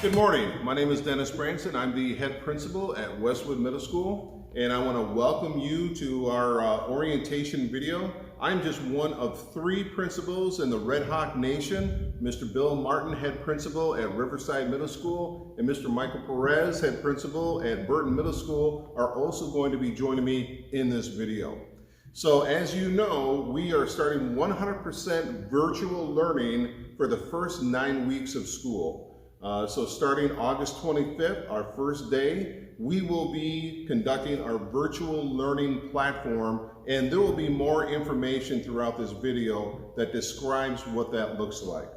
Good morning. My name is Dennis Branson. I'm the head principal at Westwood Middle School, and I want to welcome you to our orientation video. I'm just one of 3 principals in the Redhawk Nation. Mr. Bill Martin, head principal at Riverside Middle School, and Mr. Michael Perez, head principal at Burton Middle School, are also going to be joining me in this video. So as you know, we are starting 100% virtual learning for the first 9 weeks of school. So starting August 25th, our first day, we will be conducting our virtual learning platform, and there will be more information throughout this video that describes what that looks like.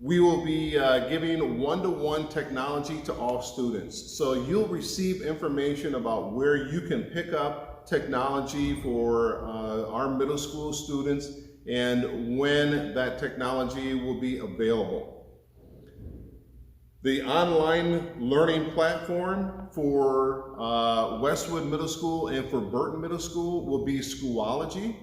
We will be giving one-to-one technology to all students. So you'll receive information about where you can pick up technology for our middle school students and when that technology will be available. The online learning platform for Westwood Middle School and for Burton Middle School will be Schoology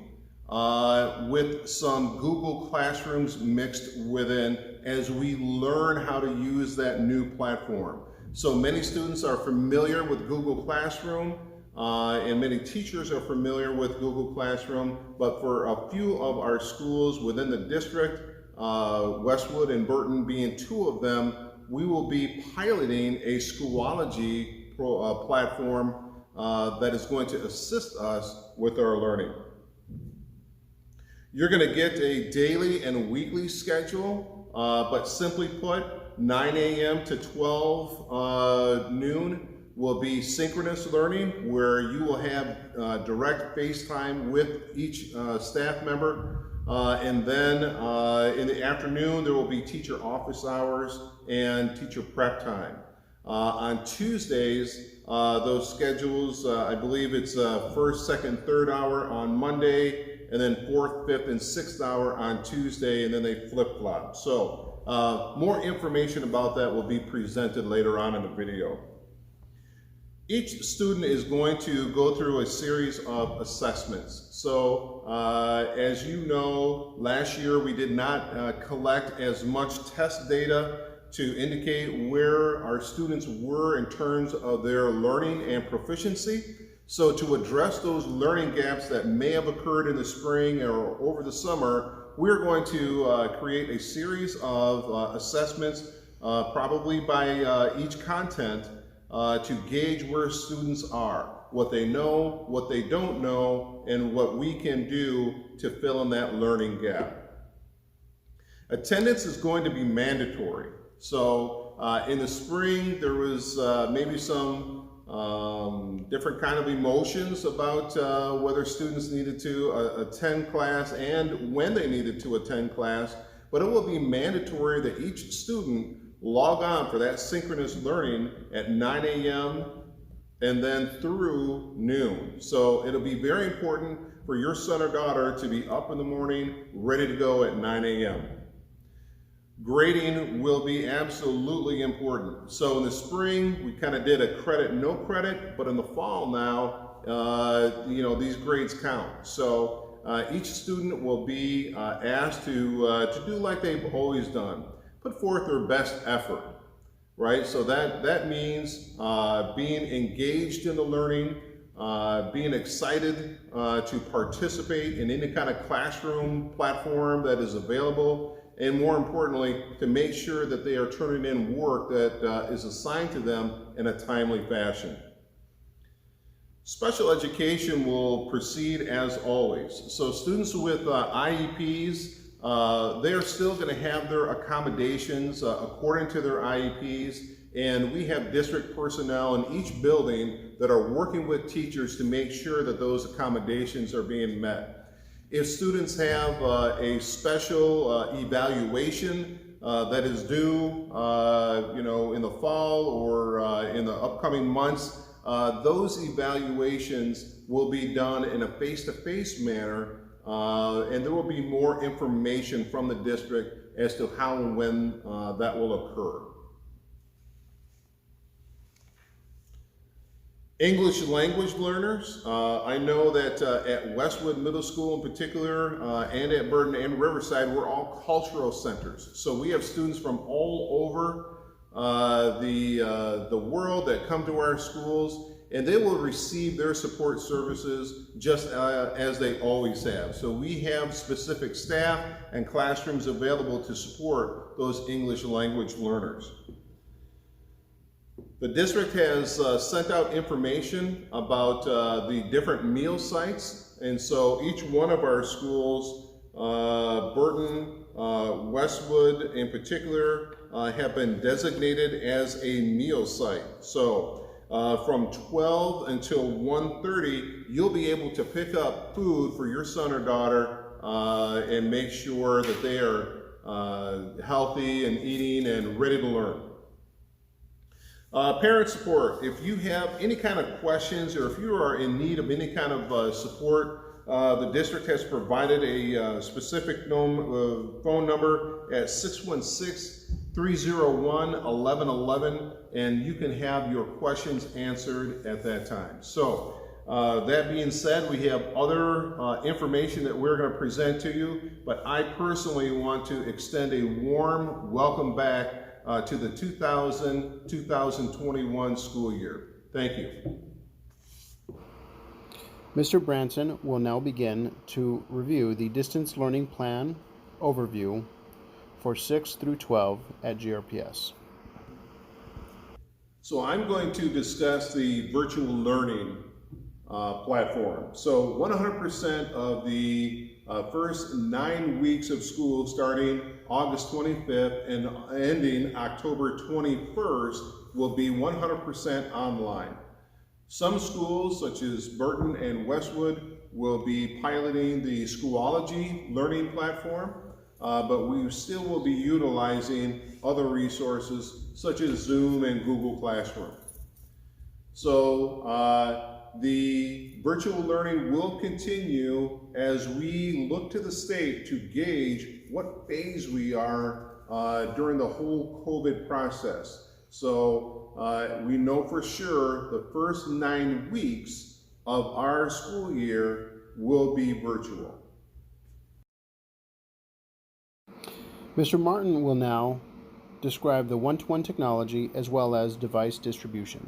with some Google Classrooms mixed within as we learn how to use that new platform. So many students are familiar with Google Classroom and many teachers are familiar with Google Classroom, but for a few of our schools within the district, Westwood and Burton being 2 of them, we will be piloting a Schoology platform that is going to assist us with our learning. You're going to get a daily and weekly schedule, but simply put, 9 a.m. to 12 noon will be synchronous learning, where you will have direct FaceTime with each staff member. And then in the afternoon, there will be teacher office hours and teacher prep time. On Tuesdays, those schedules, I believe it's 1st, 2nd, 3rd hour on Monday, and then 4th, 5th, and 6th hour on Tuesday, and then they flip-flop. So more information about that will be presented later on in the video. Each student is going to go through a series of assessments. So as you know, last year we did not collect as much test data to indicate where our students were in terms of their learning and proficiency. So to address those learning gaps that may have occurred in the spring or over the summer, we're going to create a series of assessments, probably by each content, to gauge where students are, what they know, what they don't know, and what we can do to fill in that learning gap. Attendance is going to be mandatory. So in the spring, there was maybe some different kind of emotions about whether students needed to attend class and when they needed to attend class, but it will be mandatory that each student log on for that synchronous learning at 9 a.m. and then through noon. So it'll be very important for your son or daughter to be up in the morning, ready to go at 9 a.m. Grading will be absolutely important. So in the spring, we kind of did a credit, no credit, but in the fall now, you know, these grades count. So each student will be asked to do like they've always done. Put forth their best effort, right? So that means being engaged in the learning, being excited to participate in any kind of classroom platform that is available, and more importantly, to make sure that they are turning in work that is assigned to them in a timely fashion. Special education will proceed as always. So students with IEPs, they're still going to have their accommodations according to their IEPs, and we have district personnel in each building that are working with teachers to make sure that those accommodations are being met. If students have a special evaluation that is due you know, in the fall or in the upcoming months, those evaluations will be done in a face-to-face manner. And there will be more information from the district as to how and when that will occur. English language learners. I know that at Westwood Middle School in particular, and at Burton and Riverside, we're all cultural centers. So we have students from all over the world that come to our schools, and they will receive their support services just as they always have. So we have specific staff and classrooms available to support those English language learners. The district has sent out information about the different meal sites, and so each one of our schools, Burton, Westwood in particular, have been designated as a meal site. So from 12 until 1:30, you'll be able to pick up food for your son or daughter and make sure that they are healthy and eating and ready to learn. Parent support. If you have any kind of questions or if you are in need of any kind of support, the district has provided a specific phone number at 616-301-1111, and you can have your questions answered at that time. So that being said, we have other information that we're going to present to you, but I personally want to extend a warm welcome back to the 2000-2021 school year. Thank you. Mr. Branson will now begin to review the distance learning plan overview for 6 through 12 at GRPS. So I'm going to discuss the virtual learning platform. So 100% of the first 9 weeks of school starting August 25th and ending October 21st will be 100% online. Some schools, such as Burton and Westwood, will be piloting the Schoology learning platform, but we still will be utilizing other resources such as Zoom and Google Classroom. So the virtual learning will continue as we look to the state to gauge what phase we are during the whole COVID process. So we know for sure the first 9 weeks of our school year will be virtual. Mr. Martin will now describe the one-to-one technology as well as device distribution.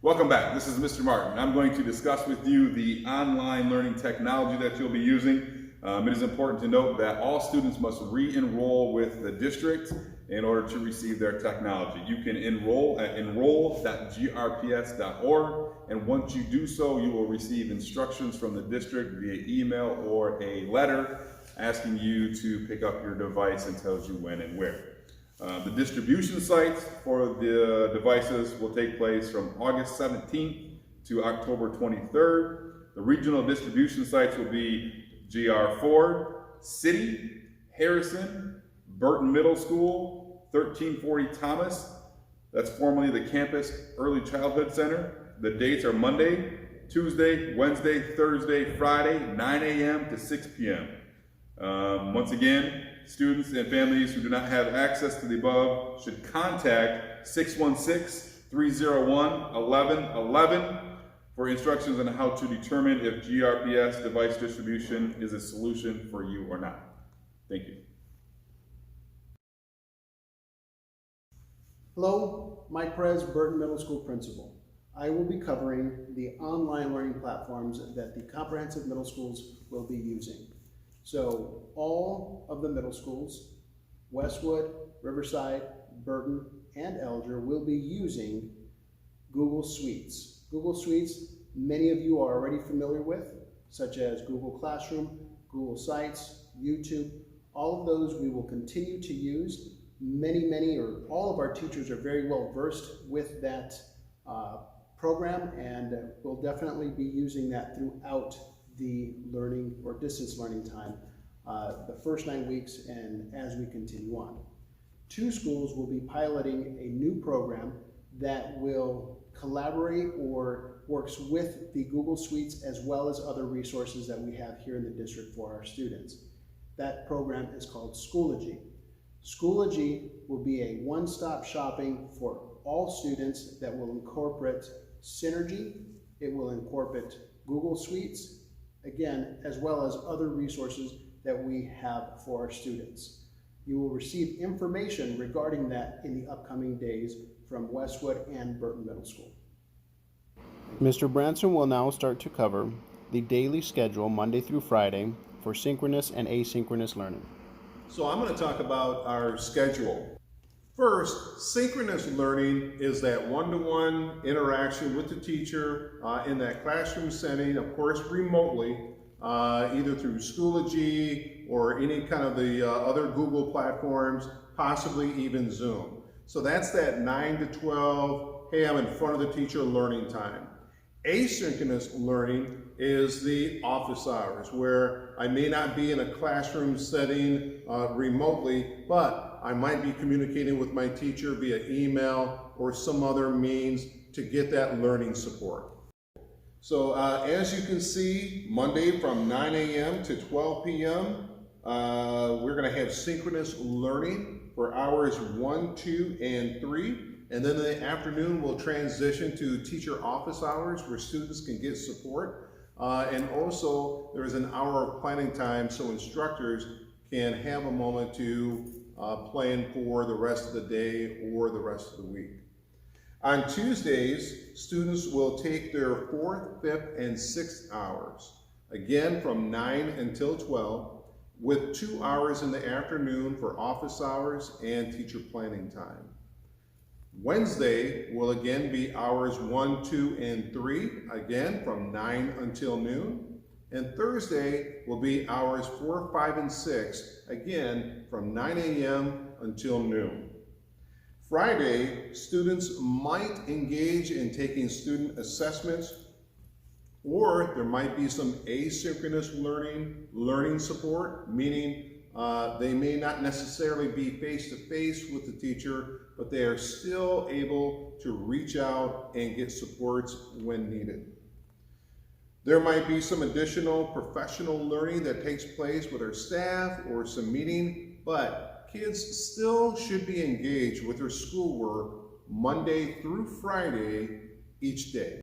Welcome back. This is Mr. Martin. I'm going to discuss with you the online learning technology that you'll be using. It is important to note that all students must re-enroll with the district in order to receive their technology. You can enroll at enroll.grps.org, and once you do so, you will receive instructions from the district via email or a letter asking you to pick up your device and tells you when and where. The distribution sites for the devices will take place from August 17th to October 23rd. The regional distribution sites will be GR Ford, City, Harrison, Burton Middle School, 1340 Thomas. That's formerly the Campus Early Childhood Center. The dates are Monday, Tuesday, Wednesday, Thursday, Friday, 9 a.m. to 6 p.m. Once again, students and families who do not have access to the above should contact 616-301-1111 for instructions on how to determine if GRPS device distribution is a solution for you or not. Thank you. Hello, Mike Perez, Burton Middle School Principal. I will be covering the online learning platforms that the comprehensive middle schools will be using. So all of the middle schools, Westwood, Riverside, Burton, and Elger will be using Google Suites. Google Suites, many of you are already familiar with, such as Google Classroom, Google Sites, YouTube. All of those we will continue to use. Many, or all of our teachers are very well versed with that program, and will definitely be using that throughout the learning or distance learning time, the first 9 weeks and as we continue on. 2 schools will be piloting a new program that will collaborate or works with the Google Suites as well as other resources that we have here in the district for our students. That program is called Schoology. Schoology will be a one-stop shopping for all students that will incorporate Synergy. It will incorporate Google Suites, again, as well as other resources that we have for our students. You will receive information regarding that in the upcoming days from Westwood and Burton Middle School. Mr. Branson will now start to cover the daily schedule Monday through Friday for synchronous and asynchronous learning. So I'm going to talk about our schedule. First, synchronous learning is that one-to-one interaction with the teacher in that classroom setting, of course remotely, either through Schoology or any kind of the other Google platforms, possibly even Zoom. So that's that 9 to 12, hey, I'm in front of the teacher learning time. Asynchronous learning is the office hours, where I may not be in a classroom setting remotely, but I might be communicating with my teacher via email or some other means to get that learning support. So as you can see, Monday from 9 a.m. to 12 p.m., we're going to have synchronous learning for hours 1, 2, and 3. And then in the afternoon, we'll transition to teacher office hours where students can get support. And also, there is an hour of planning time so instructors can have a moment to plan for the rest of the day or the rest of the week. On Tuesdays, students will take their 4th, 5th, and 6th hours, again from 9 until 12, with 2 hours in the afternoon for office hours and teacher planning time. Wednesday will again be hours 1, 2, and 3, again from 9 until noon. And Thursday will be hours 4, 5, and 6, again from 9 a.m. until noon. Friday, students might engage in taking student assessments, or there might be some asynchronous learning support, meaning they may not necessarily be face-to-face with the teacher, but they are still able to reach out and get supports when needed. There might be some additional professional learning that takes place with our staff or some meeting, but kids still should be engaged with their schoolwork Monday through Friday each day.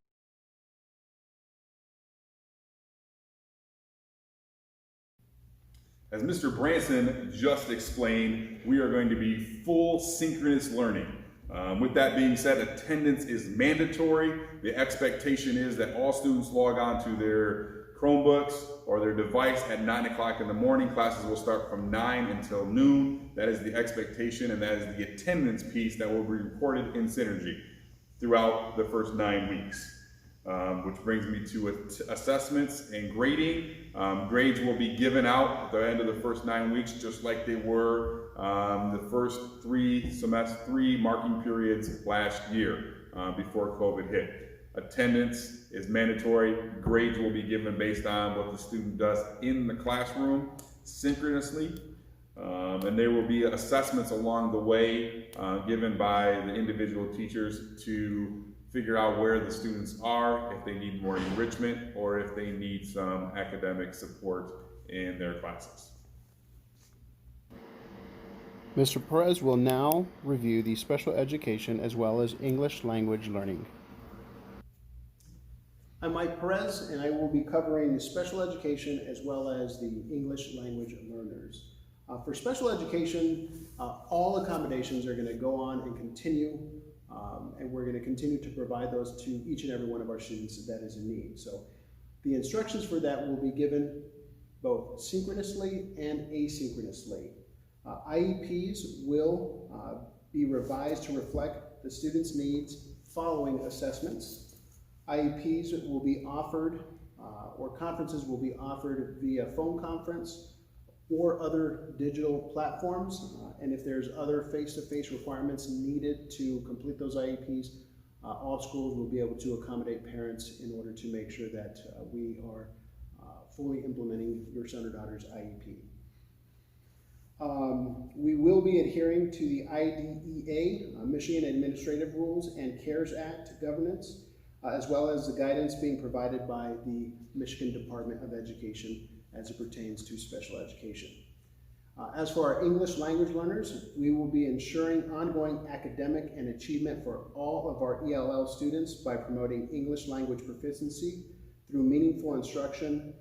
As Mr. Branson just explained, we are going to be full synchronous learning. With that being said, attendance is mandatory. The expectation is that all students log on to their Chromebooks or their device at 9 o'clock in the morning. Classes will start from 9 until noon. That is the expectation, and that is the attendance piece that will be reported in Synergy throughout the first 9 weeks. Which brings me to assessments and grading. Grades will be given out at the end of the first 9 weeks, just like they were the first 3 marking periods last year before COVID hit. Attendance is mandatory. Grades will be given based on what the student does in the classroom synchronously. And there will be assessments along the way given by the individual teachers to figure out where the students are, if they need more enrichment, or if they need some academic support in their classes. Mr. Perez will now review the special education as well as English language learning. I'm Mike Perez, and I will be covering the special education as well as the English language learners. For special education, all accommodations are going to go on and continue. And we're going to continue to provide those to each and every one of our students that is in need. So the instructions for that will be given both synchronously and asynchronously. IEPs will be revised to reflect the students' needs following assessments. IEPs will be offered, or conferences will be offered via phone conference or other digital platforms, and if there's other face-to-face requirements needed to complete those IEPs, all schools will be able to accommodate parents in order to make sure that we are fully implementing your son or daughter's IEP. We will be adhering to the IDEA, Michigan Administrative Rules and CARES Act governance, as well as the guidance being provided by the Michigan Department of Education as it pertains to special education. As for our English language learners, we will be ensuring ongoing academic and achievement for all of our ELL students by promoting English language proficiency through meaningful instruction.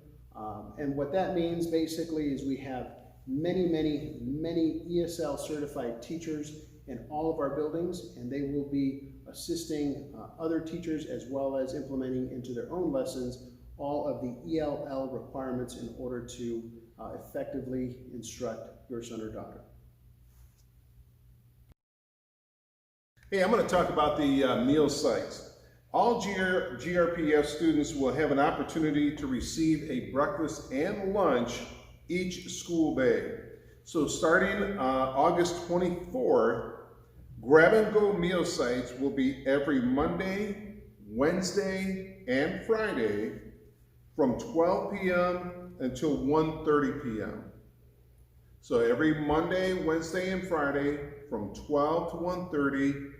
And what that means basically is we have many ESL certified teachers in all of our buildings, and they will be assisting other teachers as well as implementing into their own lessons all of the ELL requirements in order to effectively instruct your son or daughter. Hey, I'm going to talk about the meal sites. All GRPS students will have an opportunity to receive a breakfast and lunch each school day. So starting August 24th, grab-and-go meal sites will be every Monday, Wednesday, and Friday from 12 p.m. until 1:30 p.m. So every Monday, Wednesday, and Friday from 12 to 1:30,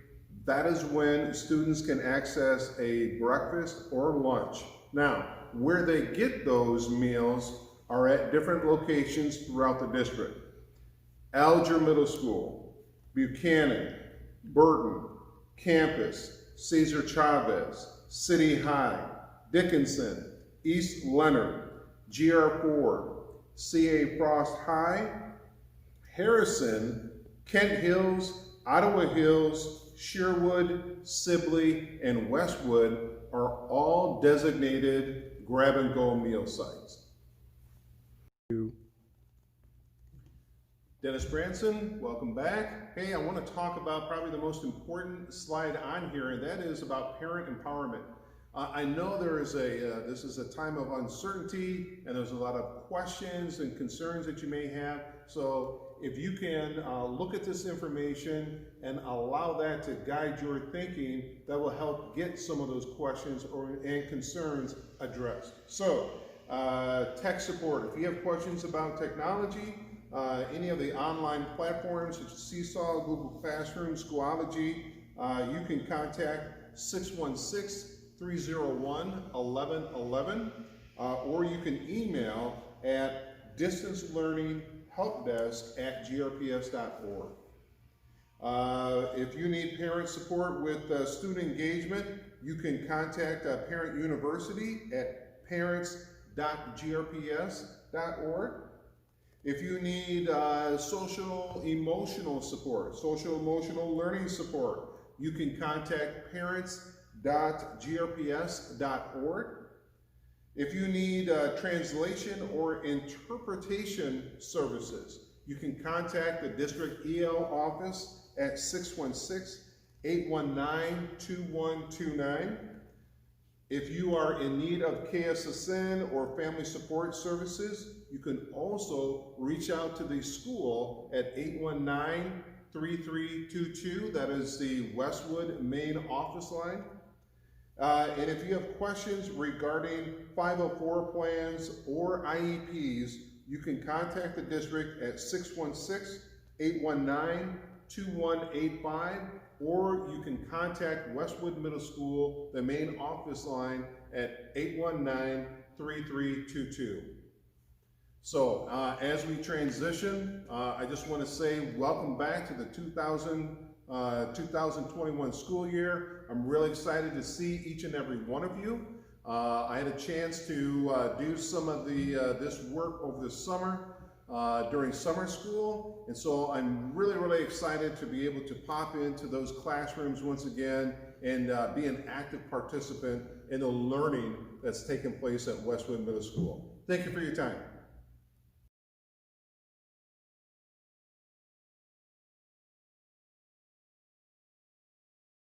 that is when students can access a breakfast or lunch. Now, where they get those meals are at different locations throughout the district. Alger Middle School, Buchanan, Burton, Campus, Cesar Chavez, City High, Dickinson, East Leonard, GR Ford, CA Frost High, Harrison, Kent Hills, Ottawa Hills, Sherwood, Sibley, and Westwood are all designated grab-and-go meal sites. Dennis Branson, welcome back. Hey, I want to talk about probably the most important slide on here, and that is about parent empowerment. I know this is a time of uncertainty, and there's a lot of questions and concerns that you may have. So if you can look at this information and allow that to guide your thinking, that will help get some of those questions and concerns addressed. So tech support, if you have questions about technology, any of the online platforms such as Seesaw, Google Classroom, Schoology, you can contact 616-301-1111, or you can email at distancelearninghelpdesk@grps.org. If you need parent support with student engagement, you can contact Parent University at parents.grps.org. If you need social emotional support, social emotional learning support, you can contact parents.grps.org. If you need translation or interpretation services, you can contact the District EL office at 616-819-2129. If you are in need of KSSN or family support services, you can also reach out to the school at 819-3322. That is the Westwood main office line. And if you have questions regarding 504 plans or IEPs, you can contact the district at 616-819-2185, or you can contact Westwood Middle School, the main office line, at 819-3322. So as we transition, I just want to say welcome back to the 2021 school year. I'm really excited to see each and every one of you. I had a chance to do some of this work over the summer during summer school, and so I'm really excited to be able to pop into those classrooms once again and be an active participant in the learning that's taking place at Westwood Middle School. Thank you for your time.